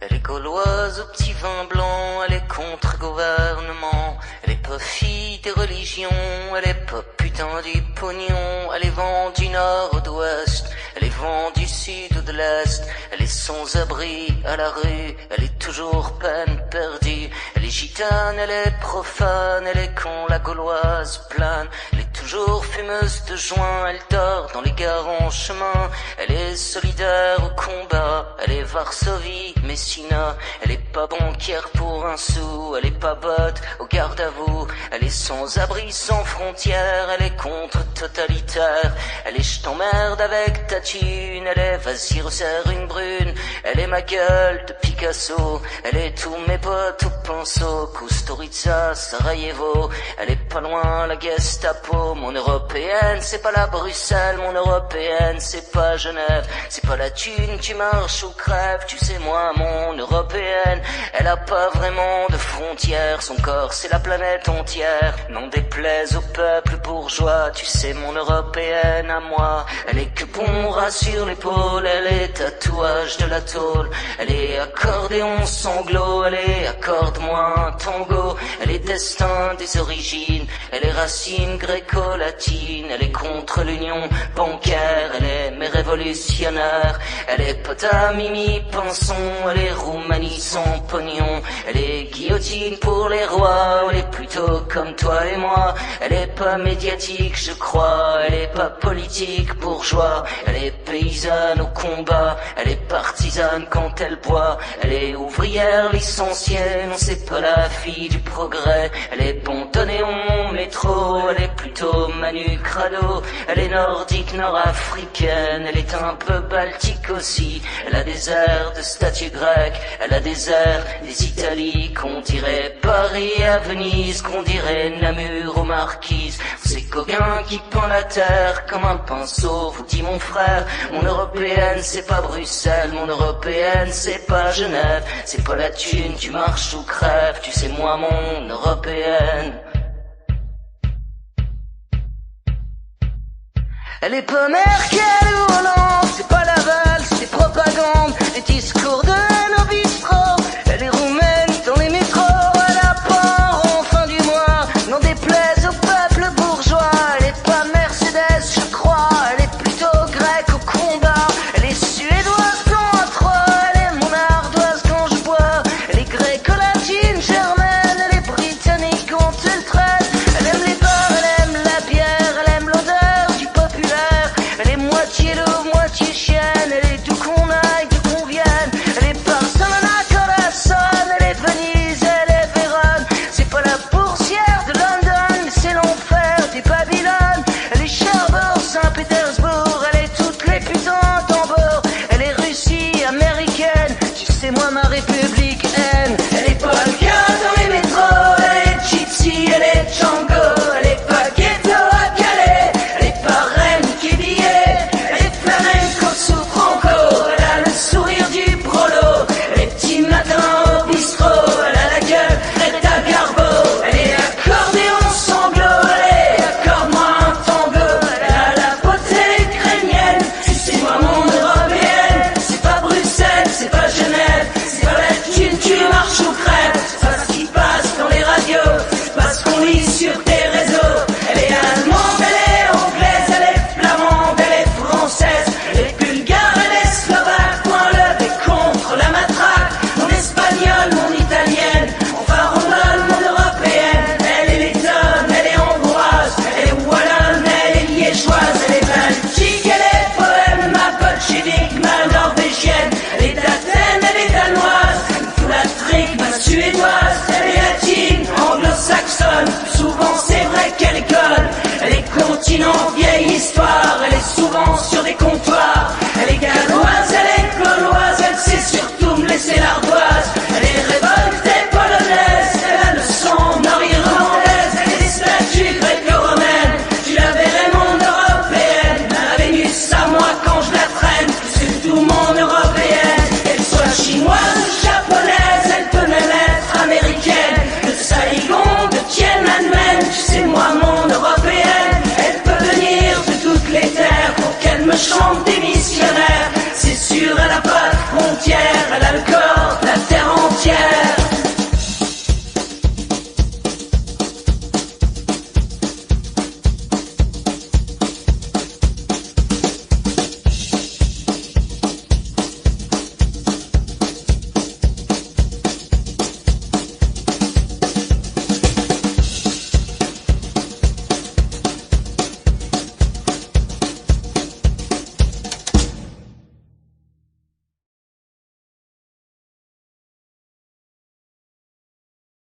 Elle est gauloise au petit vin blanc, elle est contre-gouvernement. Elle est pas fille des religions, elle est pas putain du pognon. Elle est vent du nord ou d'ouest, elle est vent du sud ou de l'est. Elle est sans abri à la rue, elle est toujours peine perdue. Elle est gitane, elle est profane, elle est con la gauloise plane. Elle est toujours fumeuse de joint, elle dort dans les gares en chemin. Elle est solidaire au combat, elle est Varsovie, Messina. Elle est pas banquière pour un sou, elle est pas botte au garde à vous. Elle est sans abri, sans frontières, elle est contre-totalitaire. Elle est je t'emmerde avec ta thune, elle est vas-y resserre une brune. Elle est ma gueule de Picasso, elle est tous mes potes au pinceau. Kusturica, Sarajevo, elle est pas loin la Gestapo. Mon européenne, c'est pas la Bruxelles, mon européenne, c'est pas Genève. C'est pas la thune, tu marches ou crèves, tu sais moi, mon européenne, elle a pas vraiment de frontières. Son corps, c'est la planète entière. N'en déplaise au peuple bourgeois, tu sais mon européenne à moi. Elle est que bon ras sur l'épaule, elle est tatouage de la tôle. Elle est accordéon sanglot, elle est accorde-moi un tango. Elle est destin des origines, elle est racine gréco-latine. Elle est contre l'union bancaire, elle est mais révolutionnaire. Elle est pote à Mimi Pinson, elle est Roumanie sans pognon. Elle est guillotine pour les rois, elle est plutôt comme toi et moi. Elle est pas médiatique je crois, elle est pas politique bourgeois. Elle est paysanne au combat, elle est partisane quand elle boit. Elle est ouvrière licenciée, non c'est pas la fille du progrès. Elle est pontonéon métro, elle est plutôt Manu Crado. Elle est nordique nord-africaine, elle est un peu baltique aussi. Elle a des airs de statue grecque, elle a des airs des Italies, qu'on dirait Paris à Venise, qu'on dirait Namur aux Marquises. Ces coquins qui peint la terre comme un pinceau, vous dit mon frère. Mon européenne c'est pas Bruxelles, mon européenne c'est pas Genève. C'est pas la thune, tu marches ou crèves, tu sais moi mon européenne. Elle est pas Merkel ou Hollande, c'est pas Laval, c'est propagande, les discours de haine au bistrot. Elle est roumaine dans les métros, elle a pas un rond fin du mois, n'en déplaise au peuple bourgeois. Elle est pas Mercedes je crois, elle est plutôt grecque au combat. Elle est suédoise quand à trois, elle est mon ardoise quand je bois. Elle est gréco-latine, germaine, elle est britannique quand elle traite. Elle aime les bars, elle aime la bière, elle aime l'odeur du populaire. Elle est moitié loup, moitié chienne, elle est d'où qu'on aille, d'où qu'on vienne. Elle est Barcelona quand elle sonne, elle est Venise, elle est Vérone. C'est pas la boursière de London, mais c'est l'enfer des Babylone. Elle est Cherbourg, Saint-Pétersbourg, elle est toutes les putains tambours. Elle est Russie américaine, tu sais moi ma république haine. Elle est polka dans les métros, elle est gypsy, elle est Django. Elle est pas ghetto à Calais, elle est pas reine qui billet. Elle est flamenco sous Franco, elle a le sourire du brolo. Elle est petit matin au bistrot, elle a la gueule Greta Garbo. Elle est accordéon sanglot, elle est accorde-moi un tango. Elle a la beauté ukrainienne, tu sais moi mon européenne. C'est pas Bruxelles, c'est pas Genève, c'est pas la thune, tu marches ou crèves. C'est pas ce qui passe dans les radios, c'est pas ce qu'on lit sur tes réseaux. Elle est allemande, elle est anglaise, elle est flamande, elle est française. Elle est bulgare, elle est slovaque, point levé contre la matraque. Mon espagnol, mon italienne, mon farandole, mon européenne. Elle est lettonne, elle est hongroise, elle est wallonne, elle est liégeoise. Elle est baltique, elle est poème, ma bolchevique, ma norvégienne. Elle est d'Athènes, elle est danoise, une foulatrique, ma suédoise. Elle est latine, anglo-saxonne, souvent c'est vrai qu'elle est conne. Elle est continent, vieille histoire, elle est souvent sur des